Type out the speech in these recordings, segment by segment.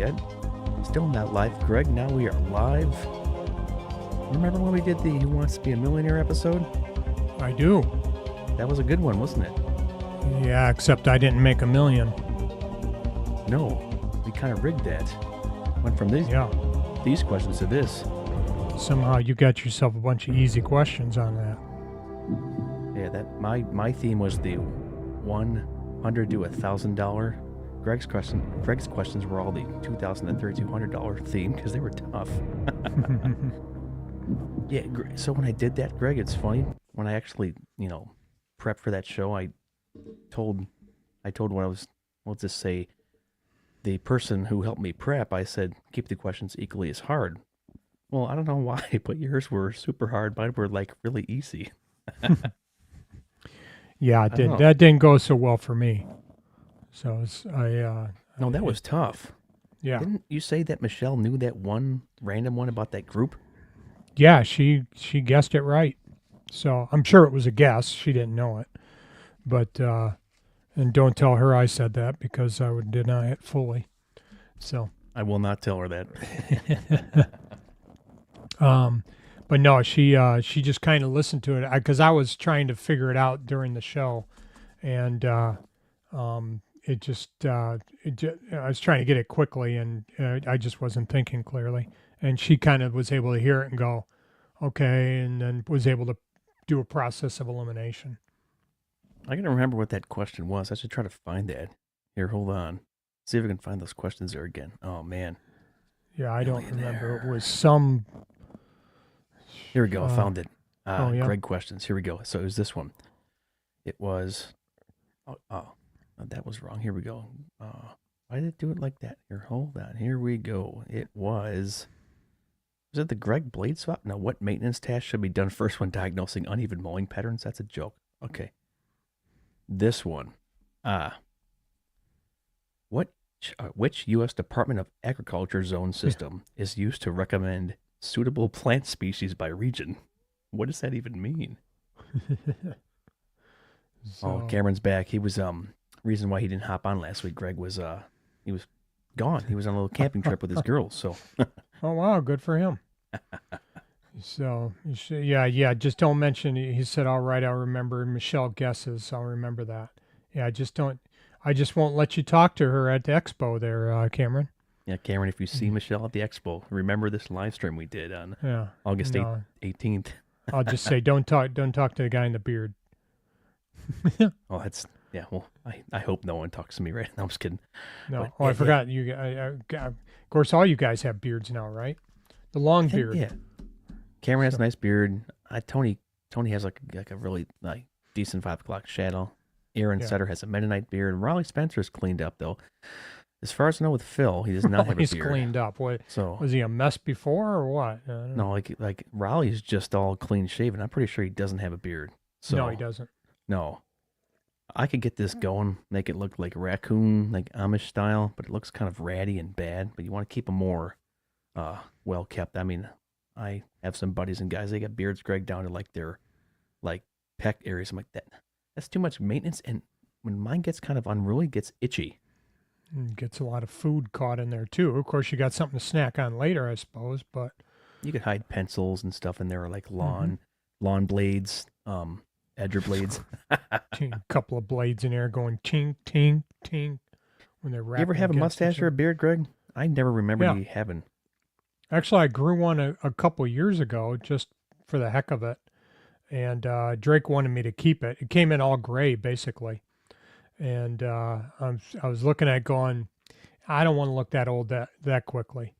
yet. Still not live, Greg. Now we are live. Remember when we did the Who Wants to Be a Millionaire episode? I do. That was a good one, wasn't it? Yeah, except I didn't make $1 million. No, we kind of rigged that. Went from these questions to this. Somehow you got yourself a bunch of easy questions on that. Yeah, that my theme was the $100 to $1,000. Greg's questions were all the $2,000 and $3,200 theme because they were tough. Yeah, so when I did that, Greg, it's funny. When I actually, prepped for that show, I told what I was, let's just say, the person who helped me prep, I said, keep the questions equally as hard. Well, I don't know why, but yours were super hard. Mine were like really easy. Yeah, it did. That didn't go so well for me. So no, that was tough. Yeah. Didn't you say that Michelle knew that one random one about that group? Yeah, she guessed it right. So I'm sure it was a guess. She didn't know it. But and don't tell her I said that because I would deny it fully. So I will not tell her that. But no, she just kind of listened to it because I was trying to figure it out during the show, and I was trying to get it quickly, and I just wasn't thinking clearly. And she kind of was able to hear it and go, okay, and then was able to do a process of elimination. I gotta remember what that question was. I should try to find that. Here, hold on. See if I can find those questions there again. Oh man. Yeah, I don't remember. It was some. Here we go. I found it. Yeah. Greg questions. Here we go. So it was this one. It was. Oh, that was wrong. Here we go. Why did it do it like that? Here, hold on. Here we go. It was. Was it the Greg blade swap? No. What maintenance task should be done first when diagnosing uneven mowing patterns? That's a joke. Okay. This one. Which U.S. Department of Agriculture zone system is used to recommend suitable plant species by region? What does that even mean? Oh, Cameron's back. He was reason why he didn't hop on last week, Greg, was he was gone. He was on a little camping trip with his girls. So Oh wow, good for him. So yeah, just don't mention. He said, all right, I'll remember. Michelle guesses, I'll remember that. Yeah, I just won't let you talk to her at the expo there, Cameron. Yeah, Cameron, if you see Michelle at the expo, remember this live stream we did on August 18th. I'll just say, don't talk to the guy in the beard. Oh, that's, yeah, well, I hope no one talks to me right now. I'm just kidding. No, I forgot. You, of course, all you guys have beards now, right? The long beard. Yeah. Cameron has a nice beard. Tony has like a really decent 5 o'clock shadow. Aaron Sutter has a Mennonite beard. Raleigh Spencer's cleaned up though. As far as I know, with Phil, he does not have a beard. He's cleaned up. What? So was he a mess before or what? No, like Raleigh's just all clean shaven. I'm pretty sure he doesn't have a beard. So no, he doesn't. No, I could get this going, make it look like raccoon, like Amish style, but it looks kind of ratty and bad. But you want to keep them more well kept. I mean, I have some buddies and guys. They got beards, Greg, down to like their like pec areas. I'm like that. That's too much maintenance, and when mine gets kind of unruly, it gets itchy. And gets a lot of food caught in there too. Of course, you got something to snack on later, I suppose. But you could hide pencils and stuff in there, like lawn blades, edger blades. A couple of blades in there going tink, tink, tink when they're wrapped. You ever have a mustache or a beard, Greg? I never remember you having. Actually, I grew one a couple years ago just for the heck of it. And Drake wanted me to keep it. It came in all gray, basically. And I was looking at it going, I don't want to look that old that quickly.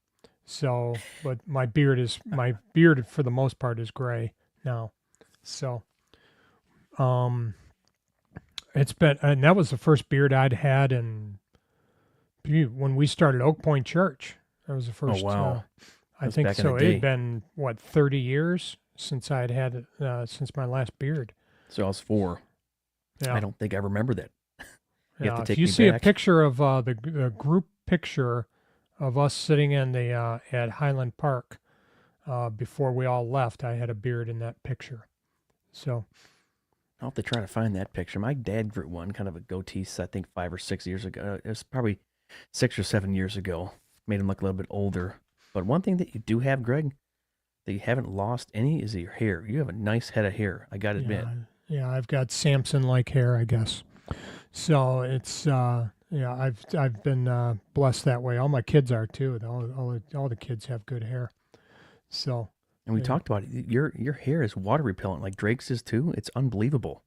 So, but my beard for the most part is gray now. So, it's been, and that was the first beard I'd had when we started Oak Point Church. That was the first. Oh, wow. I think so. It had been 30 years since I'd had it, since my last beard. So I was 4. Yeah. I don't think I remember that. If you see a picture of the group picture of us sitting in the at Highland Park before we all left, I had a beard in that picture. So I'll have to try to find that picture. My dad grew one, kind of a goatee, I think 5 or 6 years ago. It was probably 6 or 7 years ago. made him look a little bit older. But one thing that you do have, Greg, that you haven't lost any is your hair. You have a nice head of hair, I gotta admit. Yeah, yeah, I've got Samson-like hair, I guess. So it's yeah, I've been blessed that way. All my kids are too. All the kids have good hair. So And we yeah, talked about it. Your hair is water repellent, like Drake's is too. It's unbelievable.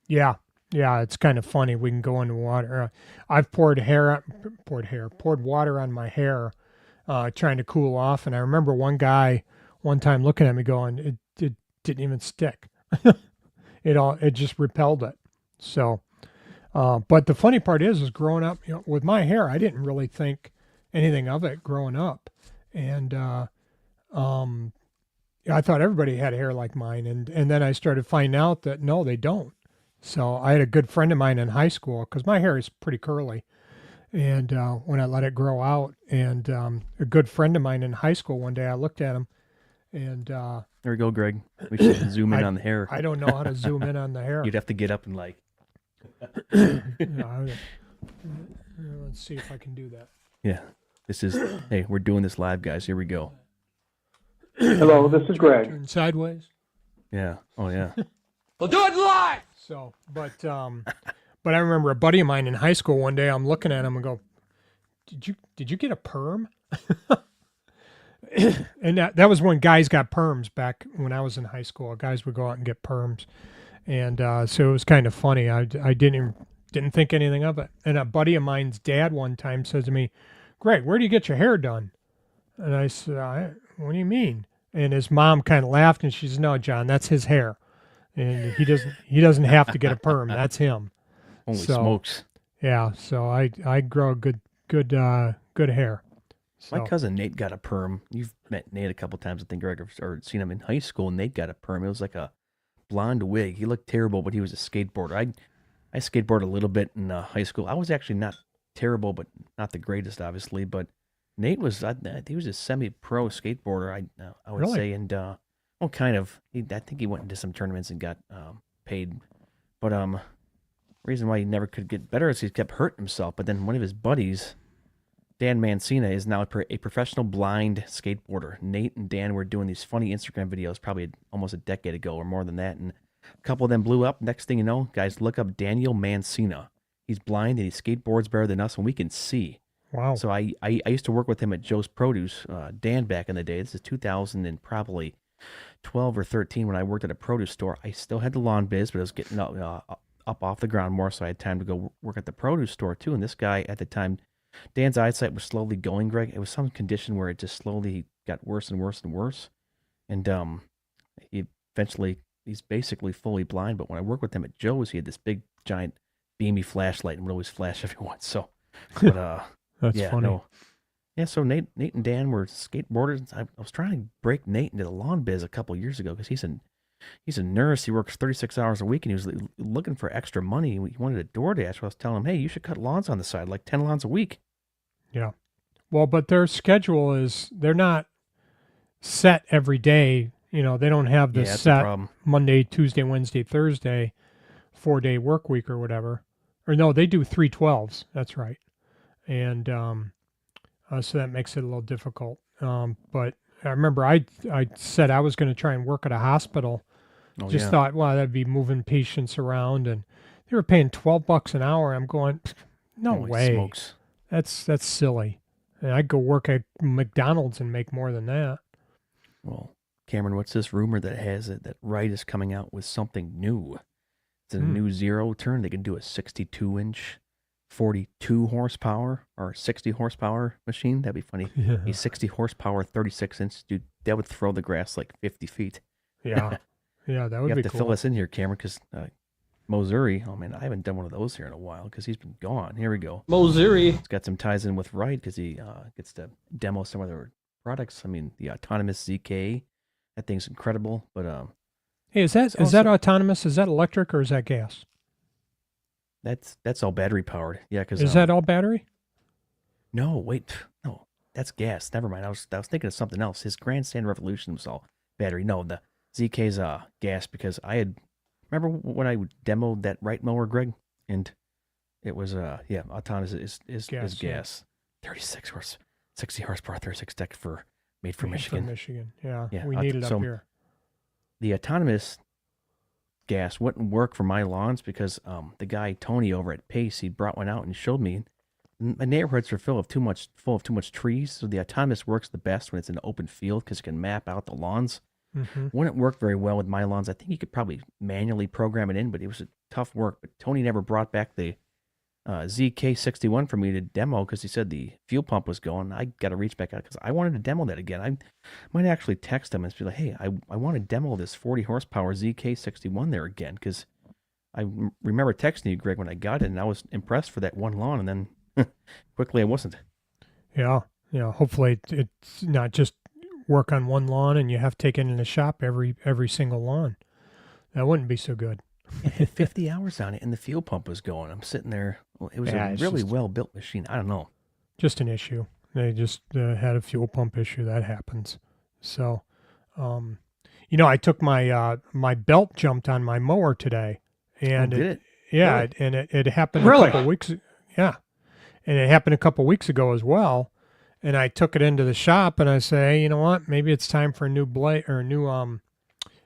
yeah, yeah. It's kind of funny. We can go into water. I've poured water on my hair, trying to cool off. And I remember one guy one time looking at me going, it didn't even stick. It just repelled it. So. But the funny part is growing up, with my hair, I didn't really think anything of it growing up, and um, I thought everybody had hair like mine, and then I started finding out that no, they don't. So I had a good friend of mine in high school because my hair is pretty curly, and when I let it grow out, and a good friend of mine in high school one day, I looked at him, and There we go, Greg. We should zoom in I on the hair. I don't know how to zoom in on the hair. You'd have to get up and like, Let's see if I can do that. yeah. This is hey, we're doing this live, guys. Here we go. Hello, this is Greg. Turn sideways. Yeah. Oh yeah. We'll do it live. So, but I remember a buddy of mine in high school one day. I'm looking at him and go, "Did you get a perm?" And that was when guys got perms back when I was in high school. Guys would go out and get perms, and so it was kind of funny. I didn't think anything of it. And a buddy of mine's dad one time says to me, "Greg, where do you get your hair done?" And I said, "What do you mean?" And his mom kind of laughed, and she said, "No, John, that's his hair, and he doesn't have to get a perm. That's him." Holy So, smokes. Yeah, so I grow good hair. So, My cousin Nate got a perm. You've met Nate a couple times, I think, Greg, or seen him in high school. Nate got a perm. It was like a blonde wig. He looked terrible, but he was a skateboarder. I skateboarded a little bit in high school. I was actually not terrible, but not the greatest, obviously. But Nate was, he was a semi-pro skateboarder, I would Really? say, and well, kind of. I think he went into some tournaments and got paid. But reason why he never could get better is he kept hurting himself. But then one of his buddies, Dan Mancina, is now a professional blind skateboarder. Nate and Dan were doing these funny Instagram videos probably almost a decade ago or more than that, and a couple of them blew up. Next thing you know, guys, look up Daniel Mancina. He's blind and he skateboards better than us, and we can see. wow. So I used to work with him at Joe's Produce, Dan, back in the day. This is 2000 and probably 12 or 13 when I worked at a produce store. I still had the lawn biz, but I was getting up off the ground more, so I had time to go work at the produce store too. And this guy at the time, Dan's eyesight was slowly going, Greg. It was some condition where it just slowly got worse and worse and worse. And he eventually, he's basically fully blind. But when I worked with him at Joe's, he had this big, giant, beamy flashlight and would always flash everyone. So, but That's yeah, funny. no. Yeah, so Nate and Dan were skateboarders. I was trying to break Nate into the lawn biz a couple years ago because he's a nurse. He works 36 hours a week, and he was looking for extra money. He wanted a DoorDash. I was telling him, hey, you should cut lawns on the side, like 10 lawns a week. Yeah. Well, but their schedule is they're not set every day. They don't have Yeah, this that's the set problem. Monday, Tuesday, Wednesday, Thursday, 4-day work week or whatever. Or no, they do 3/12s. That's right. And so that makes it a little difficult. But I remember I said I was going to try and work at a hospital. Oh, Just yeah. thought, wow, that'd be moving patients around, and they were paying $12 an hour. I'm going, no Holy way. smokes. That's silly. And I'd go work at McDonald's and make more than that. Well, Cameron, what's this rumor that has it that Wright is coming out with something new? It's a new zero turn. They can do a 62-inch, 42 horsepower or 60 horsepower machine. That'd be funny. A 60 horsepower, 36-inch, dude, that would throw the grass like 50 feet. Yeah. Yeah, that You would have be to cool. fill us in here, Cameron, because Mosuri, oh man, I haven't done one of those here in a while because he's been gone. Here we go. Mosuri. It's got some ties in with Wright because he gets to demo some of their products. I mean, the autonomous ZK, that thing's incredible. But Hey, is that autonomous? Is that electric or is that gas? that's all battery powered. Yeah, because Is that all battery? no, wait, no, that's gas. Never mind. I was thinking of something else. His Grandstand Revolution was all battery. No, the ZK's gas because I had remember when I demoed that Wright mower, Greg, and it was autonomous is Gas, yeah. gas. 36 horse. 60 horsepower 36 deck made for Made Michigan. Michigan. Yeah, Yeah, we need it so up here. the autonomous gas wouldn't work for my lawns because the guy Tony over at Pace, he brought one out and showed me. My neighborhoods are full of too much trees, so the autonomous works the best when it's in an open field because it can map out the lawns. Hmm. Wouldn't work very well with my lawns. I think you could probably manually program it in, but it was a tough work. But Tony never brought back the ZK61 for me to demo because he said the fuel pump was going. I got to reach back out because I wanted to demo that again. I might actually text him and be like, hey, I want to demo this 40 horsepower ZK61 there again because I remember texting you, Greg, when I got it, and I was impressed for that one lawn, and then quickly I wasn't. Yeah. Hopefully it's not just work on one lawn and you have to take it in the shop every single lawn. That wouldn't be so good. It had 50 hours on it, and the fuel pump was going. I'm sitting there. Well, it was Yeah, a it's really just- well-built machine. I don't know. Just an issue. They just had a fuel pump issue. That happens. So, I took my belt jumped on my mower today, and Did it? yeah, Really? and it happened Really? a couple weeks. Yeah, and it happened a couple weeks ago as well. And I took it into the shop, and I say, hey, you know what? Maybe it's time for a new blade or a new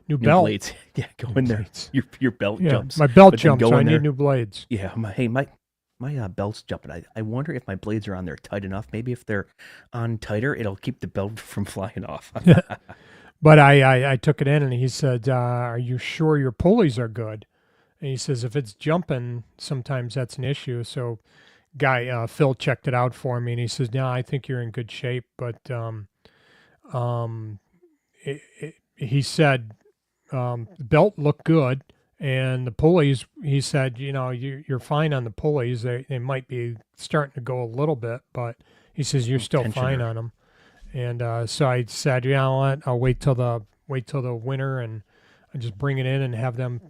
New belt. blades. Yeah, go in there. Blades. Your belt Yeah, jumps. my belt but then jumped, go so I in need there. new blades. Yeah, my belt's jumping. I wonder if my blades are on there tight enough. Maybe if they're on tighter, it'll keep the belt from flying off. But I took it in, and he said, "Are you sure your pulleys are good?" And he says, "If it's jumping, sometimes that's an issue." So, Phil checked it out for me, and he says, "No, I think you're in good shape." But he said the belt looked good, and the pulleys. He said, you're fine on the pulleys. They might be starting to go a little bit, but he says you're still fine Tensioner. on them. And so I said, you know what? I'll wait till the winter and I just bring it in and have them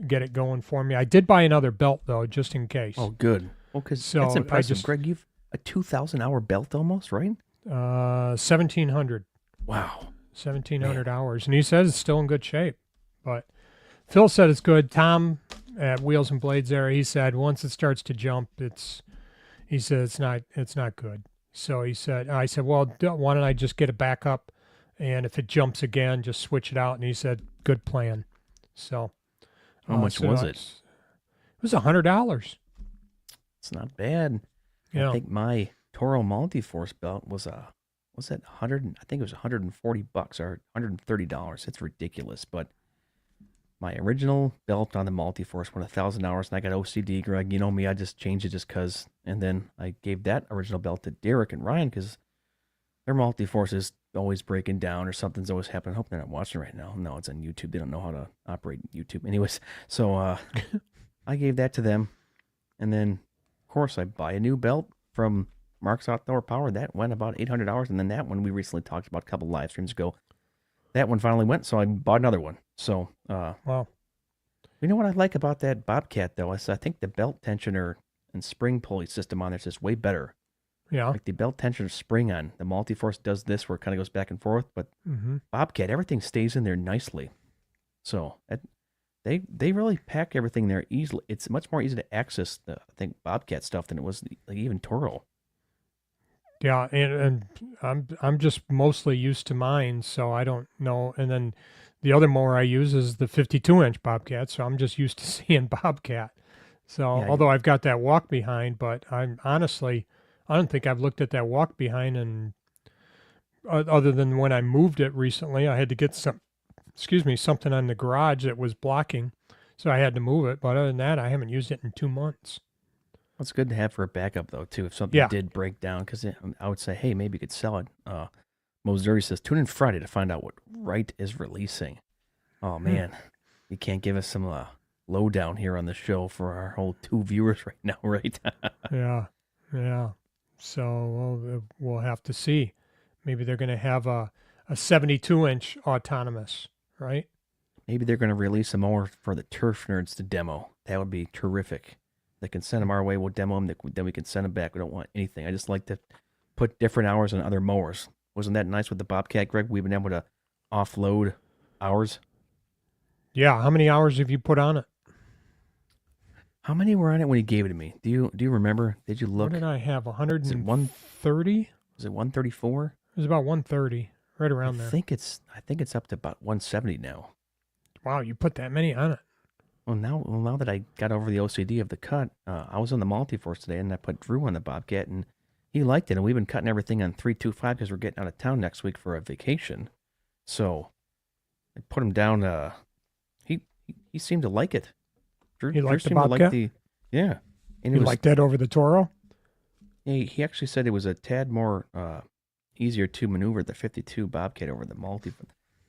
get it going for me. I did buy another belt though, just in case. Oh, good. Well, because So that's I impressive, just- Greg. You've a 2,000-hour belt almost, right? 1,700 Wow. 1,700 hours, and he says it's still in good shape. But Phil said it's good. Tom at Wheels and Blades there, he said once it starts to jump, he said it's not good. So I said, well, why don't I just get it back up, and if it jumps again, just switch it out. And he said, good plan. So How much was it? It was $100. It's not bad. Yeah. I think my Toro Multiforce belt was that 100? I think it was $140 or $130. It's ridiculous, but my original belt on the Multiforce went 1,000 hours, and I got OCD, Greg. You know me, I just changed it just because. And then I gave that original belt to Derek and Ryan because their Multiforce is always breaking down or something's always happening. I hope they're not watching right now. No, it's on YouTube. They don't know how to operate YouTube. Anyways, so I gave that to them. And then, of course, I buy a new belt from Mark's Outdoor Power. That went about 800 hours. And then that one we recently talked about a couple live streams ago. That one finally went, so I bought another one. So, Wow. you know what I like about that Bobcat, though? Is I think the belt tensioner and spring pulley system on there is just way better. Yeah. Like the belt tensioner spring on the Multiforce does this where it kind of goes back and forth, but Mm-hmm. Bobcat, everything stays in there nicely. So they really pack everything there easily. It's much more easy to access the Bobcat stuff than it was like even Toro. Yeah, and I'm just mostly used to mine, so I don't know. And then the other mower I use is the 52-inch Bobcat, so I'm just used to seeing Bobcat. So Yeah, although I've got that walk behind, but I'm honestly, I don't think I've looked at that walk behind, and other than when I moved it recently, I had to get something on the garage that was blocking, so I had to move it. But other than that, I haven't used it in 2 months. It's good to have for a backup, though, too, if something Yeah. did break down, because I would say, hey, maybe you could sell it. Mosuri says, tune in Friday to find out what Wright is releasing. Oh, man. You can't give us some lowdown here on the show for our whole 2 viewers right now, right? Yeah. So we'll have to see. Maybe they're going to have a 72-inch autonomous, right? Maybe they're going to release some more for the turf nerds to demo. That would be terrific. They can send them our way. We'll demo them. Then we can send them back. We don't want anything. I just like to put different hours on other mowers. Wasn't that nice with the Bobcat, Greg? We've been able to offload hours. Yeah. How many hours have you put on it? How many were on it when you gave it to me? Do you remember? Did you look? What did I have? Is it one? 130? Is it 134? It was about 130, right around there. I think it's up to about 170 now. Wow, you put that many on it. Well, now that I got over the OCD of the cut, I was on the Multiforce today, and I put Drew on the Bobcat, and he liked it. And we've been cutting everything on 325 because we're getting out of town next week for a vacation. So I put him down. He seemed to like it. Drew liked the seemed to like Bobcat? yeah. And You like that over the Toro? he actually said it was a tad more easier to maneuver the 52 Bobcat over the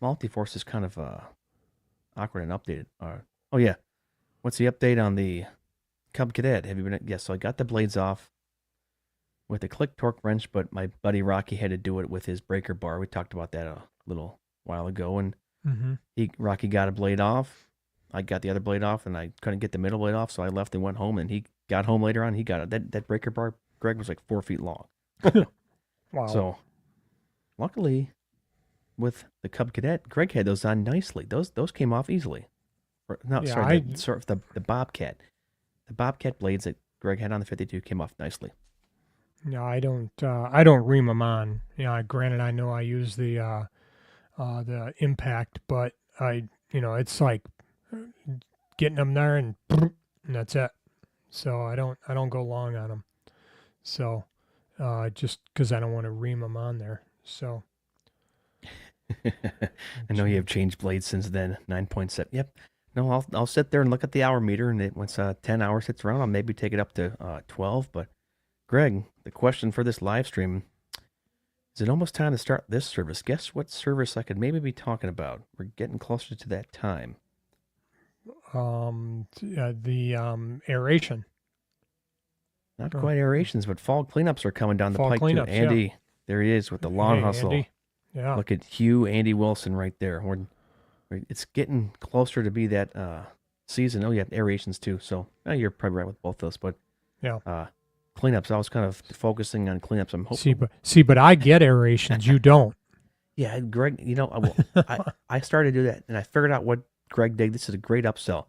Multiforce is kind of awkward and updated. Oh yeah, what's the update on the Cub Cadet? Have you been? Yes, so I got the blades off with the click torque wrench, but my buddy Rocky had to do it with his breaker bar. We talked about that a little while ago, and Rocky got a blade off. I got the other blade off, and I couldn't get the middle blade off, so I left and went home. And he got home later on. He got it. That breaker bar, Greg, was like 4 feet long. Wow. So, luckily, with the Cub Cadet, Greg had those on nicely. Those came off easily. No, Yeah, sorry, the Bobcat. The Bobcat blades that Greg had on the 52 came off nicely. No, I don't ream them on. Granted, I know I use the impact, but it's like getting them there and that's it. So I don't go long on them. So just because I don't want to ream them on there. So I know you have changed blades since then. 9.7. Yep. No, I'll sit there and look at the hour meter, and once 10 hours hits around, I'll maybe take it up to 12. But Greg, the question for this live stream: is it almost time to start this service? Guess what service I could maybe be talking about? We're getting closer to that time. The aeration. Not quite aerations, but fall cleanups are coming down the Fall pike cleanups, too. Andy, yeah. there he is with the lawn Hey, hustle. Andy. Yeah. Look at Hugh, Andy Wilson right there. It's getting closer to be that season. Oh, yeah, aerations too. So you're probably right with both those. But Yeah. cleanups, I was kind of focusing on cleanups. I'm hoping. But I get aerations. You don't. Yeah, Greg, I started to do that, and I figured out what Greg did. This is a great upsell.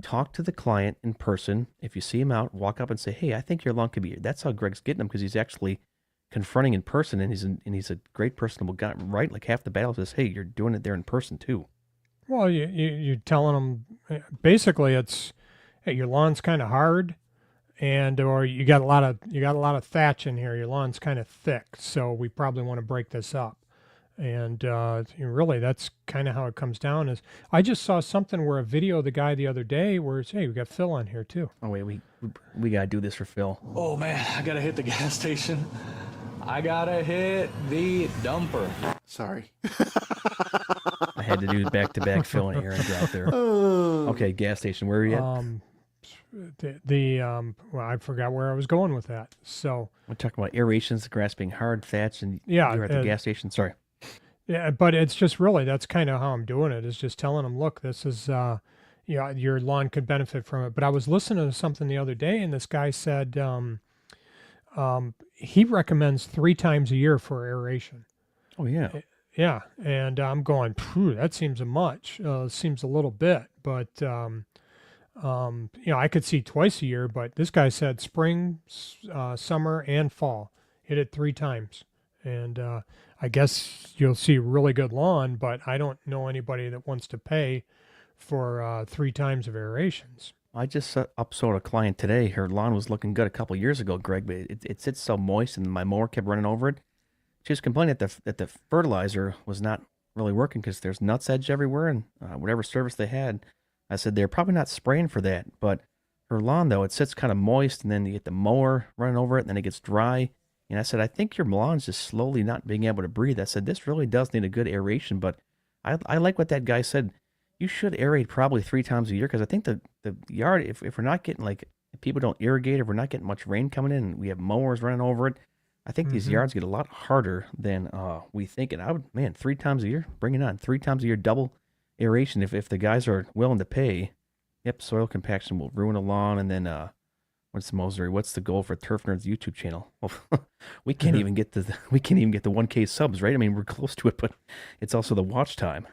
Talk to the client in person. If you see him out, walk up and say, "Hey, I think your lawn could be here." That's how Greg's getting them, because he's actually confronting in person, and he's a great personable guy. Right, like half the battle says, "Hey, you're doing it there in person too." Well, you're telling them basically it's, hey, your lawn's kind of hard, or you got a lot of thatch in here. Your lawn's kind of thick, so we probably want to break this up. And really, that's kind of how it comes down. Is I just saw something where a video of the guy the other day where it's, hey, we got Phil on here too. Oh wait, we gotta do this for Phil. Oh man, I gotta hit the gas station. I gotta hit the dumper. Sorry. I had to do back-to-back Phil and Aaron drop there. Okay, gas station. Where are you at? Well, I forgot where I was going with that. So We're talking about aerations, the grass being hard, thatch, and Yeah, you're at the gas station. Sorry. yeah, but it's just really that's kind of how I'm doing it. Is just telling them, look, this is your lawn could benefit from it. But I was listening to something the other day, and this guy said he recommends 3 times a year for aeration. Oh yeah. Yeah, and I'm going, phew, that seems much. Seems a little bit, but I could see twice a year. But this guy said spring, summer, and fall. Hit it 3 times, and I guess you'll see really good lawn. But I don't know anybody that wants to pay for 3 times of aerations. I just upsold a client today. Her lawn was looking good a couple years ago, Greg, but it sits so moist, and my mower kept running over it. She was complaining that the fertilizer was not really working because there's nuts edge everywhere, and whatever service they had, I said they're probably not spraying for that. But her lawn, though, it sits kind of moist, and then you get the mower running over it, and then it gets dry. And I said, I think your lawn's just slowly not being able to breathe. I said, this really does need a good aeration, but I like what that guy said. You should aerate probably 3 times a year, because I think the yard, if we're not getting, if people don't irrigate, if we're not getting much rain coming in, and we have mowers running over it, I think these yards get a lot harder than we think. And 3 times a year, bring it on. 3 times a year, double aeration. If the guys are willing to pay, yep, soil compaction will ruin a lawn. And then, what's the goal for Turf Nerds YouTube channel? Well, we can't even get the 1K subs, right? I mean, we're close to it, but it's also the watch time.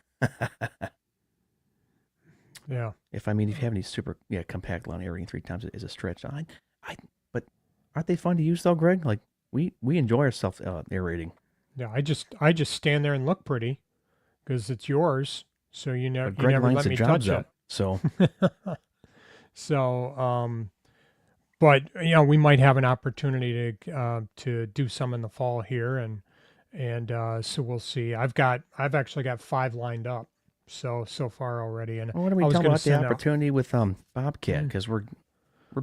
Yeah. If you have any super compact lawn aerating 3 times is a stretch. But aren't they fun to use though, Greg? we enjoy ourselves aerating. Yeah, I just stand there and look pretty because it's yours. So But you Greg never lines let the me jobs touch up. So it. So, but we might have an opportunity to do some in the fall here, and so we'll see. I've actually got 5 lined up, so far already, and well, what are we I was talking going to about the send out. opportunity with Bobcat? Mm. Because we're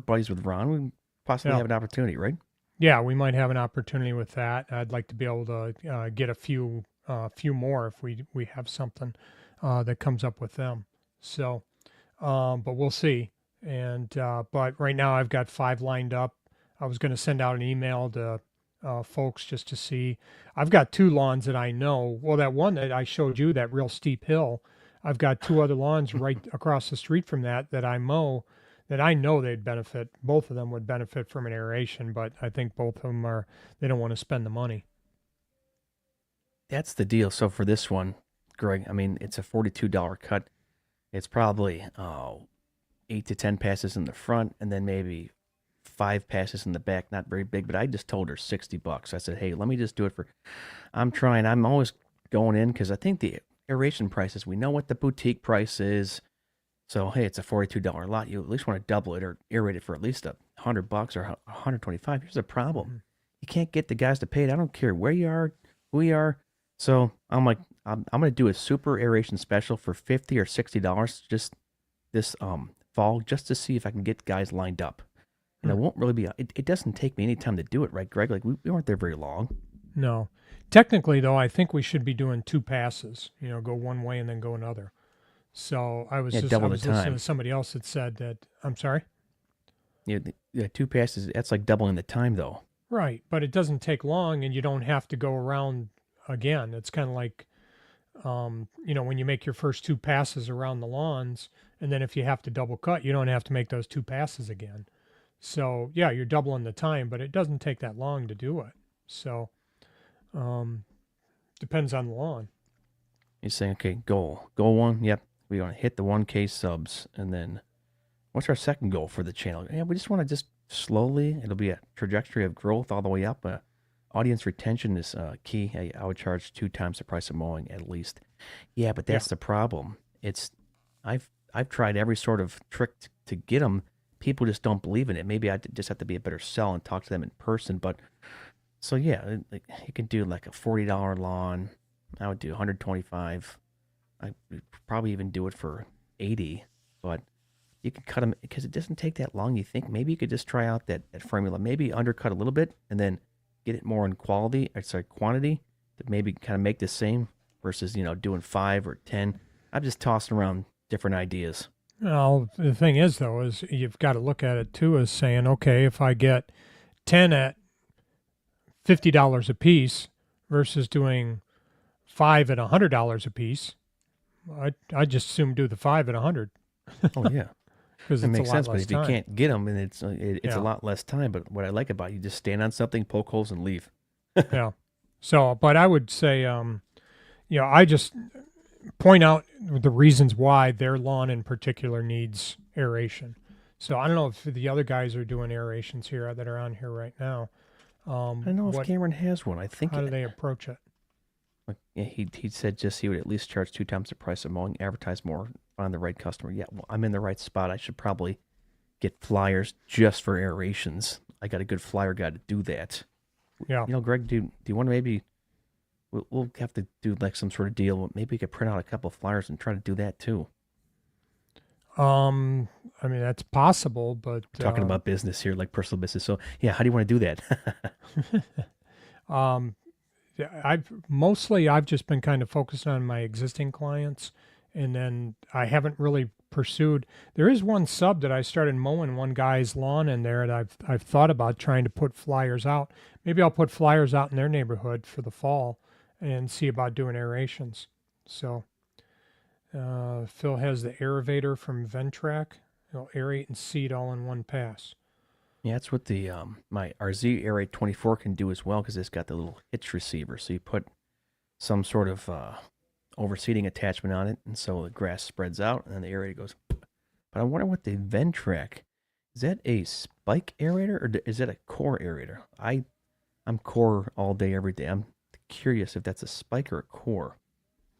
buddies with Ron. We possibly Yeah, have an opportunity, right? yeah, we might have an opportunity with that. I'd like to be able to get a few more if we have something that comes up with them. So, but we'll see. And but right now I've got 5 lined up. I was going to send out an email to folks just to see. I've got 2 lawns that I know. Well, that one that I showed you, that real steep hill, I've got 2 other lawns right across the street from that I mow that I know they'd benefit. Both of them would benefit from an aeration, but I think both of them they don't want to spend the money. That's the deal. So for this one, Greg, I mean, it's a $42 cut. It's probably 8 to 10 passes in the front, and then maybe 5 passes in the back. Not very big, but I just told her $60. I said, hey, let me just do it for. I'm trying. I'm always going in because I think the aeration prices. We know what the boutique price is. So hey, it's a $42 lot. You at least want to double it or aerate it for at least $100 or 125. Here's the problem: Mhm. you can't get the guys to pay it. I don't care where you are, who you are. So I'm like, I'm gonna do a super aeration special for $50 or $60 just this fall, just to see if I can get guys lined up. And it Hmm. won't really be. It doesn't take me any time to do it, right, Greg? Like we weren't there very long. No, technically though, I think we should be doing 2 passes. Go one way and then go another. So Yeah, I double the was listening to time. somebody else that said that. I'm sorry. Yeah, yeah, 2 passes. That's like doubling the time, though. Right, but it doesn't take long, and you don't have to go around again. It's kind of like, when you make your first 2 passes around the lawns, and then if you have to double cut, you don't have to make those 2 passes again. So yeah, you're doubling the time, but it doesn't take that long to do it. So um, depends on the lawn. You're saying, okay, goal one. Yep, we want to hit the 1K subs, and then what's our second goal for the channel? Yeah, we just want to just slowly. It'll be a trajectory of growth all the way up. Audience retention is key. I would charge 2 times the price of mowing at least. Yeah, but Yeah, that's the problem. It's I've tried every sort of trick to get them. People just don't believe in it. Maybe just have to be a better sell and talk to them in person. But so yeah, like you can do like a $40 lawn. I would do 125. I would probably even do it for 80. But you can cut them because it doesn't take that long. You think maybe you could just try out that formula, maybe undercut a little bit, and then get it more in quality, or sorry, quantity, to maybe kind of make the same versus doing 5 or 10. I'm just tossing around different ideas. well, the thing is though, is you've got to look at it too as saying, okay, if I get 10 at $50 a piece versus doing 5 at $100 a piece, I just assume do the 5 at 100 Oh yeah, because that it's a makes lot sense. But less if you time. can't get them, and it's a Yeah, lot less time. But what I like about it, you just stand on something, poke holes, and leave. yeah. So, but I would say, I just point out the reasons why their lawn in particular needs aeration. So I don't know if the other guys are doing aerations here that are on here right now. I don't know if What? Cameron has one. I think How do they approach it? like, yeah, he said just he would at least charge 2 times the price of mowing, advertise more, find the right customer. Yeah, well, I'm in the right spot. I should probably get flyers just for aerations. I got a good flyer guy to do that. Yeah. Greg, do you want to maybe we'll have to do like some sort of deal. Maybe we could print out a couple of flyers and try to do that too. I mean that's possible, but We're talking about business here, like personal business. So yeah, how do you want to do that? um, yeah, I've just been kind of focused on my existing clients, and then I haven't really pursued. There is one sub that I started mowing one guy's lawn in there, and I've thought about trying to put flyers out. Maybe I'll put flyers out in their neighborhood for the fall, and see about doing aerations. So Phil has the aerator from Ventrac. It'll aerate and seed all in one pass. Yeah, that's what the my RZ Air 824 can do as well because it's got the little hitch receiver. So you put some sort of overseeding attachment on it, and so the grass spreads out, and then the aerator goes. But I wonder what the Ventrac is. That a spike aerator or is that a core aerator? I'm core all day, every day. I'm curious if that's a spike or a core.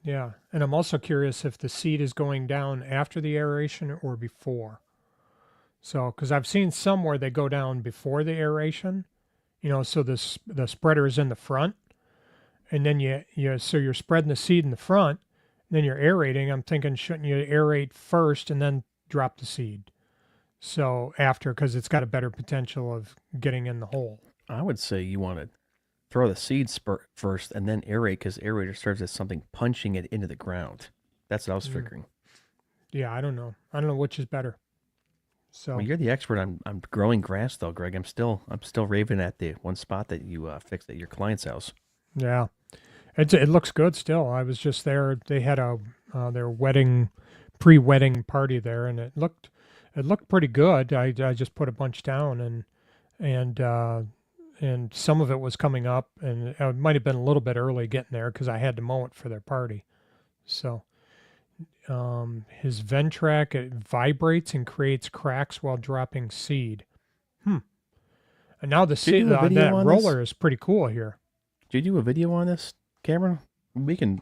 Yeah, and I'm also curious if the seed is going down after the aeration or before. So, because I've seen some where they go down before the aeration, so the spreader is in the front, and then so you're spreading the seed in the front, and then you're aerating. I'm thinking, shouldn't you aerate first and then drop the seed? So after, because it's got a better potential of getting in the hole. I would say you want to throw the seed first and then aerate, because aerator serves as something punching it into the ground. That's what I was figuring. Yeah, I don't know. I don't know which is better. So Well, you're the expert on growing grass, though, Greg. I'm still raving at the one spot that you fixed at your client's house. yeah, it looks good still. I was just there. They had their pre-wedding party there, and it looked pretty good. I just put a bunch down, and some of it was coming up, and it might have been a little bit early getting there because I had to mow it for their party. So his Ventrac, it vibrates and creates cracks while dropping seed. And now the seed, that roller is pretty cool here. Did you do a video on this, Cameron? We can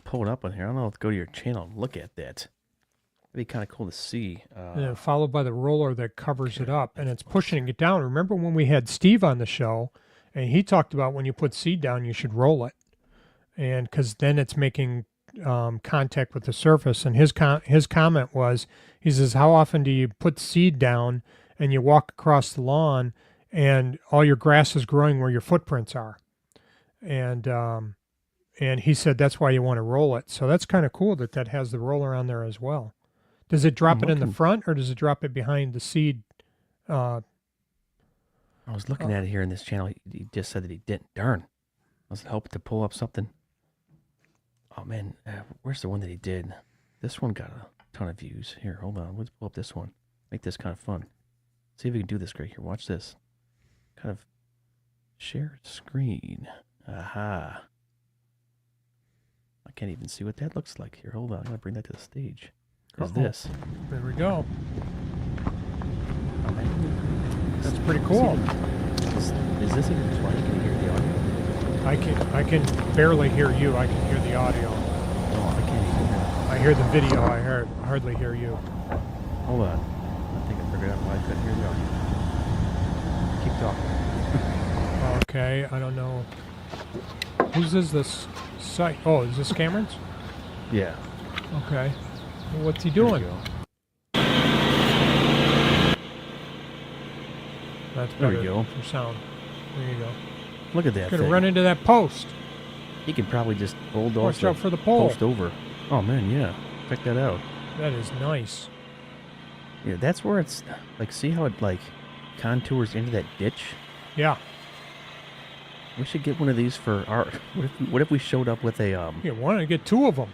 pull it up on here. I don't know if to go to your channel and look at that. It'd be kind of cool to see. And then followed by the roller that covers it up, and it's pushing it down. Remember when we had Steve on the show, and he talked about when you put seed down, you should roll it, and because then it's making contact with the surface. And his comment was, he says, how often do you put seed down and you walk across the lawn and all your grass is growing where your footprints are? And he said that's why you want to roll it. So that's kind of cool that has the roller on there as well. Does it drop it in the front, or does it drop it behind the seed? I was looking at it here in this channel. He just said that he didn't. Darn. I was hoping to pull up something. Oh, man. Where's the one that he did? This one got a ton of views. Here, hold on. Let's pull up this one. Make this kind of fun. See if we can do this, Greg. Here, watch this. Kind of share screen. Aha. I can't even see what that looks like. Here, hold on. I'm going to bring that to the stage. There's this. There we go. That's pretty cool. Is this even playing? Can you hear the audio? I can barely hear you. I can hear the audio. No, I can't even hear it. I hear the video. I hardly hear you. Hold on. I think I figured out why I couldn't hear the audio. Keep talking. Okay, I don't know. Whose is this site? Oh, is this Cameron's? Yeah. Okay. Well, what's he doing? That's There better we go. for sound. There you go. Look at that Gonna thing. run into that post. He can probably just bulldoze Watch out for the pole. post over. Oh, man, yeah. Check that out. That is nice. Yeah, that's where it's, like, see how it, like, contours into that ditch? Yeah. We should get one of these for our, what if we showed up with a, You want to get two of them.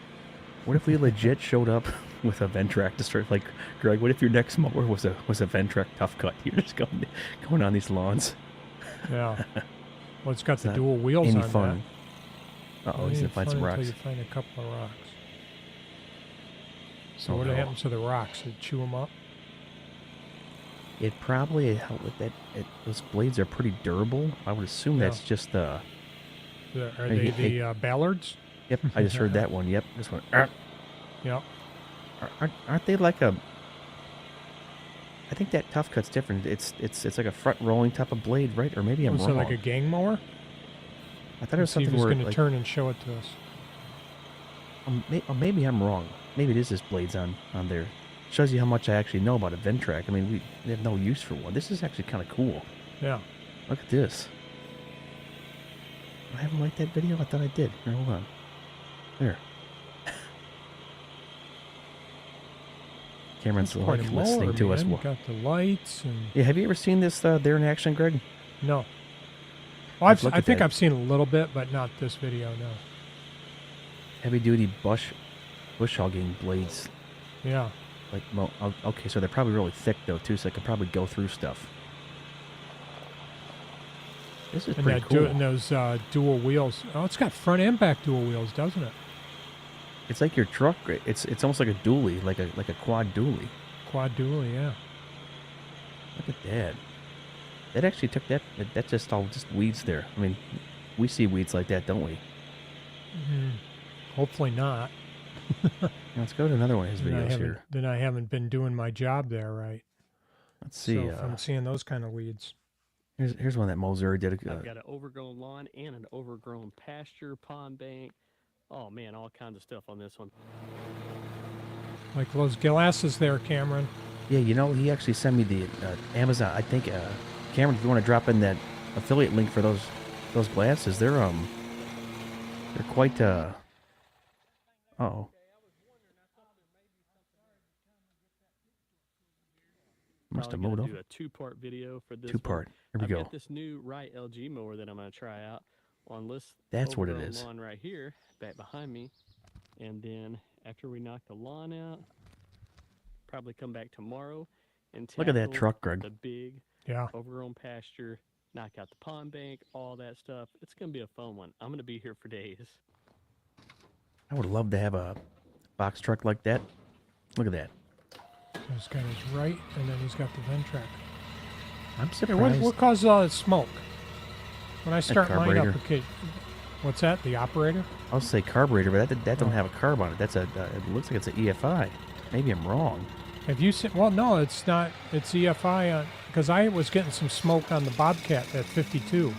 what if we legit showed up with a Ventrac to start, like, Greg, what if your next mower was a Ventrac Tough Cut? You're just going on these lawns. Yeah. Well, it's got It's the not dual wheels any on fun. that. Uh-oh, he's Ain't gonna find some fun rocks. until you find a couple of rocks. So Oh, what no. happens to the rocks? It chew them up? It probably helped with that. Those blades are pretty durable. I would assume that's just Are Hey, they hey. the ballards? Yep, I just heard that one. Yep, this one. Yep. Aren't they like a? I think that Tough Cut's different. It's like a front rolling type of blade, right? Or maybe I'm Was wrong. it like a gang mower? I thought it was Steve something was where going to like, turn and show it to us. maybe I'm wrong. Maybe it is just blades on there. Shows you how much I actually know about a Ventrac. I mean, we have no use for one. This is actually kind of cool. Yeah. Look at this. I haven't liked that video. I thought I did. Here, hold on. There. Cameron's It's quite like a mower, listening to us. man. Got the lights and Yeah, have you ever seen this there in action, Greg? no. Well, Look I at think that. I've seen a little bit, but not this video. No. Heavy duty bush hogging blades. Yeah. Like, well, okay, so they're probably really thick though too, so they could probably go through stuff. This is And pretty that cool. and those dual wheels. Oh, it's got front and back dual wheels, doesn't it? It's like your truck. It's almost like a dually, like a quad dually. Quad dual, yeah. Look at that. That actually took that. That's just all just weeds there. I mean, we see weeds like that, don't we? Hopefully not. Now, let's go to another one of his videos here. Then I haven't been doing my job there right. Let's see. So if I'm seeing those kind of weeds. Here's one that Moser did. I've got an overgrown lawn and an overgrown pasture, pond bank. Oh man, all kinds of stuff on this one. Like those glasses there, Cameron. Yeah, you know, he actually sent me the Amazon. I think, Cameron, if you want to drop in that affiliate link for those glasses, they're quite uh-oh. Must have Probably mowed gonna off. do a two-part video for this. Two-part. Here we I've go. got this new Wright LG mower that I'm gonna try out on this. That's what it overgrown is. Lawn right here, back behind me, and then after we knock the lawn out, probably come back tomorrow and Look at that tackle truck, Greg. the big Yeah. overgrown pasture, knock out the pond bank, all that stuff. It's gonna be a fun one. I'm gonna be here for days. I would love to have a box truck like that. Look at that. So he's got his right, and then he's got the Ventrac. I'm Hey, surprised. what causes all that smoke? When I start mine up, carburetor. okay. What's that? The operator? I'll say carburetor, but that don't have a carb on it. That's a. It looks like it's an EFI. Maybe I'm wrong. Have you seen? Well, no, it's not. It's EFI because I was getting some smoke on the Bobcat at 52.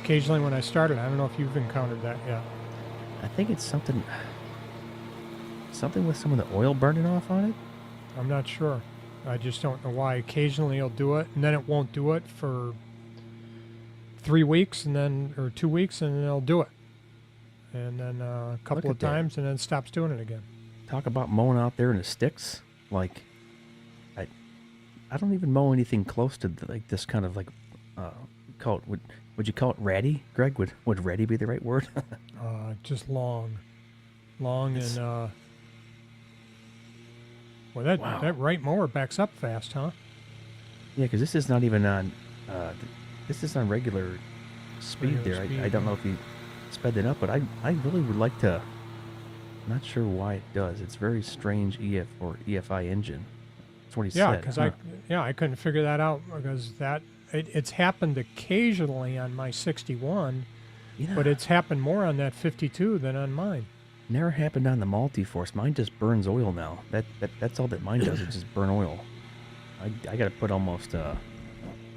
Occasionally when I started, I don't know if you've encountered that yet. I think it's something with some of the oil burning off on it. I'm not sure. I just don't know why. Occasionally it'll do it, and then it won't do it for 3 weeks, and then or 2 weeks, and then it'll do it, and then a couple at of that. times, and then it stops doing it again. Talk about mowing out there in the sticks. Like, I don't even mow anything close to like this kind of like, call it. Would you call it ratty, Greg? Would ratty be the right word? Just long, It's- and well, that Wow. that right mower backs up fast, huh? Yeah, because this is not even on. This is on regular speed Regular there. speed, I don't yeah. know if he sped it up, but I really would like to. I'm not sure why it does. It's very strange EFI engine. That's what he Yeah, said. because huh? I couldn't figure that out because it's happened occasionally on my 61, Yeah, but it's happened more on that 52 than on mine. never happened on the Multiforce. Mine just burns oil now. That's all that mine does. It just burn oil. I got to put almost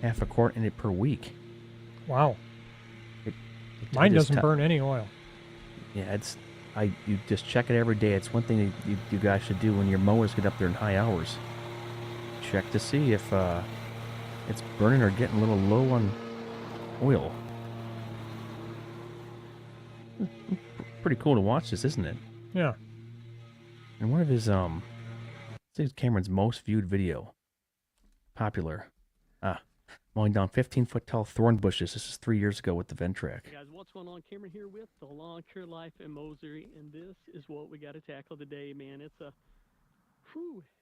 half a quart in it per week. Wow, It mine just doesn't burn any oil. Yeah, you just check it every day. It's one thing that you guys should do when your mowers get up there in high hours. Check to see if it's burning or getting a little low on oil. Pretty cool to watch this, isn't it? Yeah, And one of his this is Cameron's most viewed video. Popular. Mowing down 15-foot tall thorn bushes. This is 3 years ago with the Ventrac. Hey guys, what's going on? Cameron here with the Lawn Care Life in Moser, and this is what we got to tackle today, man. It's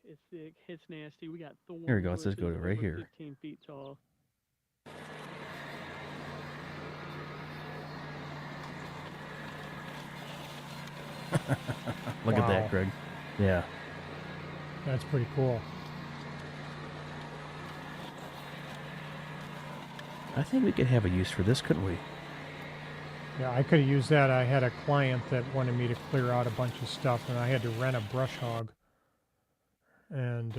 it's thick, it's nasty. We got thorn Here we go. Let's just bushes go to right over here. 15 feet tall. Look at Wow. that, Greg. Yeah. that's pretty cool. I think we could have a use for this, couldn't we? Yeah, I could have used that. I had a client that wanted me to clear out a bunch of stuff, and I had to rent a brush hog. And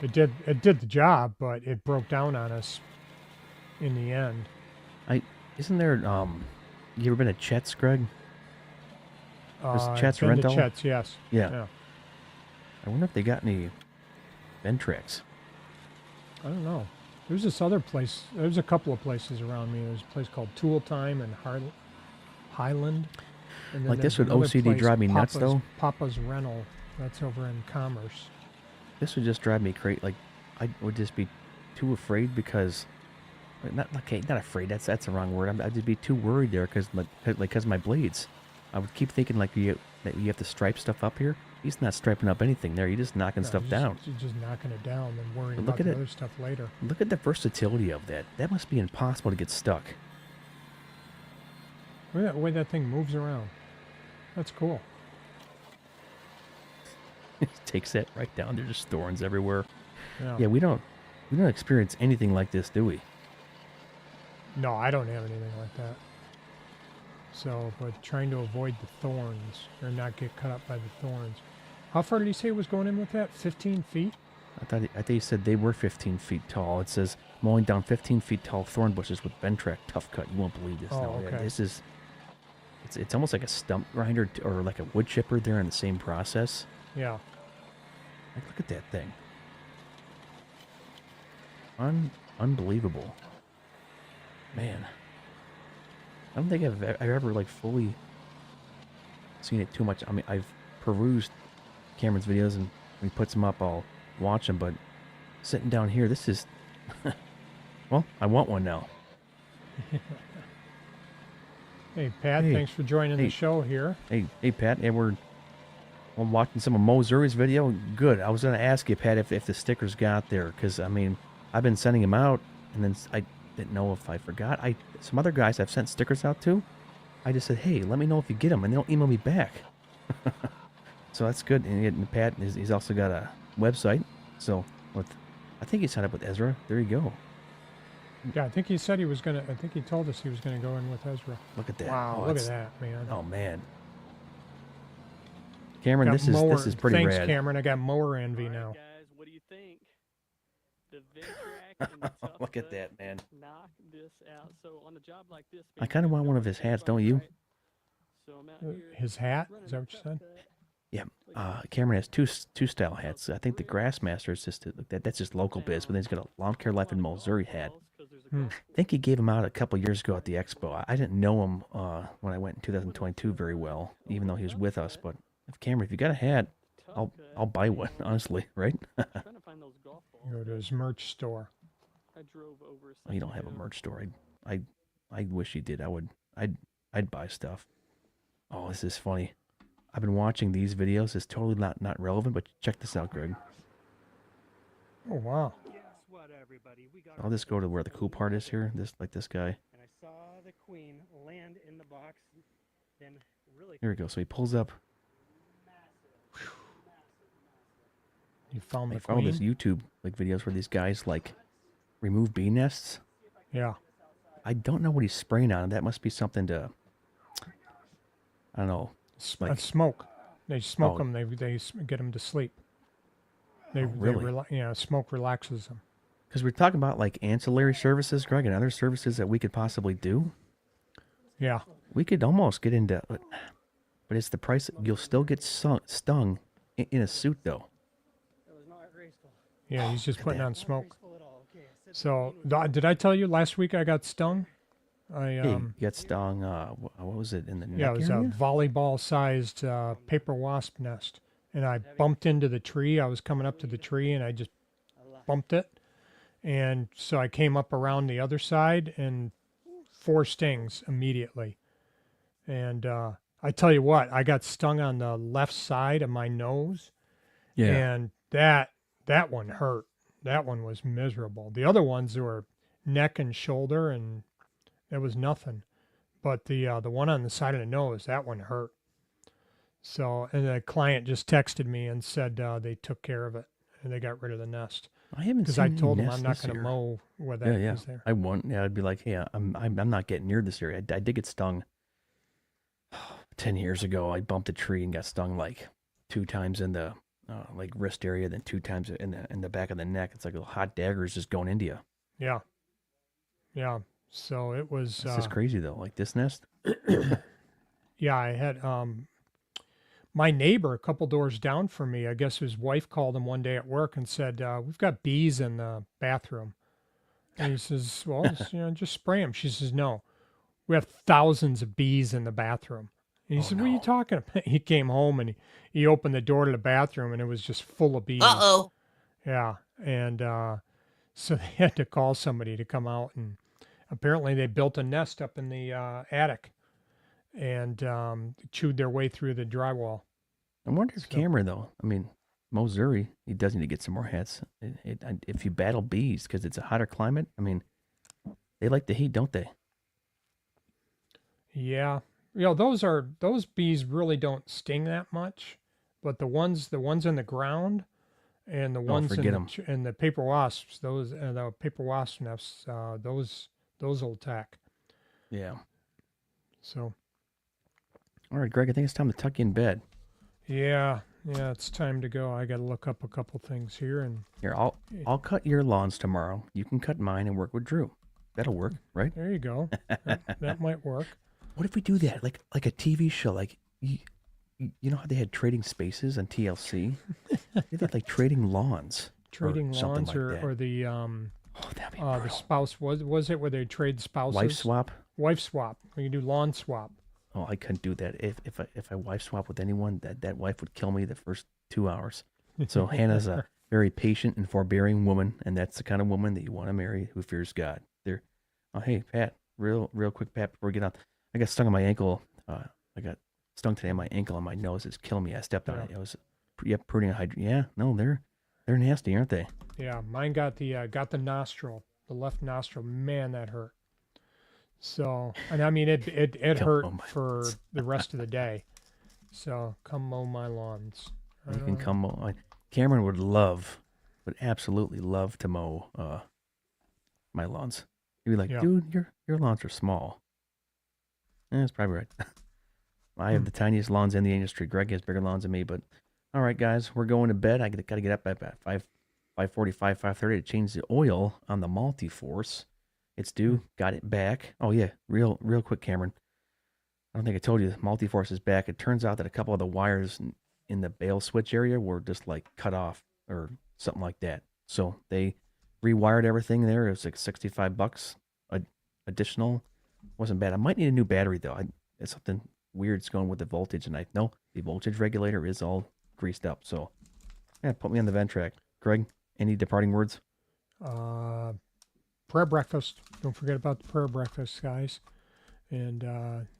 it did the job, but it broke down on us in the end. Isn't there you ever been to Chet's, Greg? Chet's been to Rental? Chet's, yes. Yeah. I wonder if they got any Ventracs. I don't know. There's this other place. There's a couple of places around me. There's a place called Tool Time in Highland. And then Like this there's would another OCD place, drive me nuts, though? Papa's Rental. That's over in Commerce. This would just drive me crazy. Like, I would just be too afraid because, not afraid. That's the wrong word. I'd just be too worried there because of my blades. I would keep thinking that you have to stripe stuff up here. He's not striping up anything there. You're just knocking No, stuff you're down. You're just knocking it down and worrying But about look at the it. other stuff later. Look at the versatility of that. That must be impossible to get stuck. Look at the way that thing moves around. That's cool. Takes that right down. There's just thorns everywhere. Yeah. Yeah, we don't experience anything like this, do we? No, I don't have anything like that. So, but trying to avoid the thorns or not get cut up by the thorns. How far did he say it was going in with that? 15 feet? I thought he said they were 15 feet tall. It says mowing down 15 feet tall thorn bushes with Ventrac Tough Cut. You won't believe this. Oh, now. Yeah, okay. this is it's almost like a stump grinder or like a wood chipper. They're in the same process. Yeah. Like, look at that thing. Unbelievable. Man. I don't think I've ever like fully seen it too much. I mean, I've perused Cameron's videos, and when he puts them up, I'll watch them. But sitting down here, this is, well, I want one now. Hey, Pat, Hey. thanks for joining Hey. the show here. Hey, Pat. Yeah, we're watching some of Mo's video. Good. I was gonna ask you, Pat, if the stickers got there, because I mean, I've been sending them out, and then I didn't know if I forgot. Some other guys I've sent stickers out to, I just said, hey, let me know if you get them, and they don't email me back. So that's good. And Pat, he's also got a website. So I think he signed up with Ezra. There you go. Yeah, I think he said he was going to, I think he told us he was going to go in with Ezra. Look at that. Wow, Oh, look at it's- that, man. Oh man. Cameron, Got this is pretty Thanks, rad. Cameron. I got mower envy All right, now. guys, what do you think? The Ventrac and the Tough Look at Cut that, man. knock this out. So on a job like this, I kinda want one of his hats, don't you? So I'm out here His hat? running Is that the what you Tough said? Cut. Yeah. Cameron has two style hats. I think the Grassmaster is just that's just local biz, but then he's got a Lawn Care Life in Missouri hat. Hmm. I think he gave him out a couple years ago at the expo. I didn't know him when I went in 2022 very well, even though he was with us. But Cameron, if you got a hat, I'll buy one. Honestly, right? Trying to find those golf balls. Go to his merch store. I drove over. You don't have a merch store. I wish you did. I'd buy stuff. Oh, this is funny. I've been watching these videos. It's totally not relevant, but check this out, Greg. Oh, wow. Guess what, everybody? We got I'll just go to where the cool part is here. This guy. and I saw the queen land in the box. Then really Here we go. So he pulls up. You found I the found this queen? YouTube like videos where these guys like remove bee nests. Yeah. I don't know what he's spraying on. That must be something to. I don't know. Like- Smoke. They smoke Oh. them. They get them to sleep. They, really? Smoke relaxes them. Because we're talking about like ancillary services, Greg, and other services that we could possibly do. Yeah. We could almost get into, but it's the price. You'll still get stung in a suit, though. that was not graceful. Yeah, he's just putting that. on Not smoke. graceful at all. Okay, I said So, the queen was did I tell you last week I got stung? Hey, you got stung. What was it in the Yeah, neck it was a area? volleyball-sized paper wasp nest, and I bumped into the tree. I was coming up to the tree, and I just bumped it, and so I came up around the other side, and 4 stings immediately. And I tell you what, I got stung on the left side of my nose, and that one hurt. That one was miserable. The other ones were neck and shoulder, and it was nothing. But the one on the side of the nose, that one hurt. So, and the client just texted me and said they took care of it and they got rid of the nest. I haven't Because seen I any told them nests I'm not this going to year. mow where that Yeah, is there. I won't. Yeah, I'd be like, hey, I'm not getting near this area. I did get stung 10 years ago. I bumped a tree and got stung like 2 times in the like wrist area, then 2 times in the back of the neck. It's like little hot daggers just going into you. Yeah. Yeah. So it was, This is crazy though. Like this nest. yeah, I had my neighbor a couple doors down from me. I guess his wife called him one day at work and said, we've got bees in the bathroom. And he says, well, just spray them. She says, no, we have thousands of bees in the bathroom. And he said, what are you talking about? He came home and he opened the door to the bathroom and it was just full of bees. Uh-oh. Yeah. And so they had to call somebody to come out, and apparently they built a nest up in the attic and chewed their way through the drywall. I wonder if So- Cameron though. I mean, Missouri, he does need to get some more hats. If you battle bees because it's a hotter climate, I mean, they like the heat, don't they? Yeah. Those bees really don't sting that much, but the ones in the ground and the ones forget 'em. and the paper wasps, the paper wasp nests, those those will tack. Yeah. So All right, Greg, I think it's time to tuck you in bed. yeah, it's time to go. I got to look up a couple things here, and Here, I'll cut your lawns tomorrow. You can cut mine and work with Drew. That'll work, right? there you go. That might work. What if we do that, like a TV show, like you know how they had Trading Spaces on TLC? They had like Trading Lawns, Trading something lawns, like that. or the Oh, that'd be the brutal. spouse was it where they trade spouses? Wife swap. Wife swap. We can do lawn swap. Oh, I couldn't do that. If I wife swap with anyone, that wife would kill me the first 2 hours. So Hannah's a very patient and forbearing woman, and that's the kind of woman that you want to marry who fears God. There. Oh, hey Pat, real quick, Pat, before we get on, I got stung on my ankle. I got stung today on my ankle and my nose. It's killing me. I stepped on it. It was, pruning a hydrant. Yeah, no, they're nasty, aren't they? Yeah, mine got the nostril, the left nostril. Man, that hurt. So, and I mean, it Come hurt on, my for lawns. the rest of the day. So, come mow my lawns. You can come mow. Cameron would absolutely love to mow my lawns. He'd be like, Yeah. dude, your lawns are small. That's probably right. I have the tiniest lawns in the industry. Greg has bigger lawns than me, but all right, guys, we're going to bed. I got to get up at 5:45, 5:30 to change the oil on the Multi-Force. It's due. Got it back. Oh yeah, real quick, Cameron. I don't think I told you, the Multi-Force is back. It turns out that a couple of the wires in the bail switch area were just like cut off or something like that. So they rewired everything there. It was like $65 additional. Wasn't bad. I might need a new battery though. It's something weird's going with the voltage, and I know the voltage regulator is all greased up. So yeah, put me on the vent track. Greg, any departing words? Prayer breakfast. Don't forget about the prayer breakfast, guys. And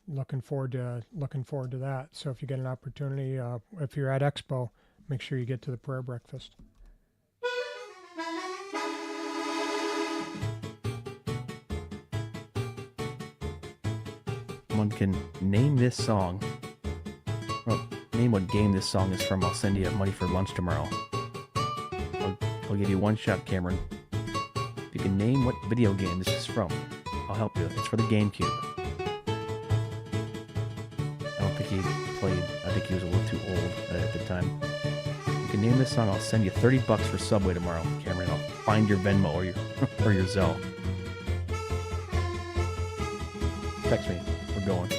looking forward to that. So if you get an opportunity, if you're at Expo, make sure you get to the prayer breakfast. Someone can name this song. Well, name what game this song is from. I'll send you money for lunch tomorrow. I'll give you one shot, Cameron. If you can name what video game this is from, I'll help you. It's for the GameCube. I don't think he played. I think he was a little too old at the time. If you can name this song, I'll send you $30 for Subway tomorrow, Cameron. I'll find your Venmo or your Zelle. Text me. We're going.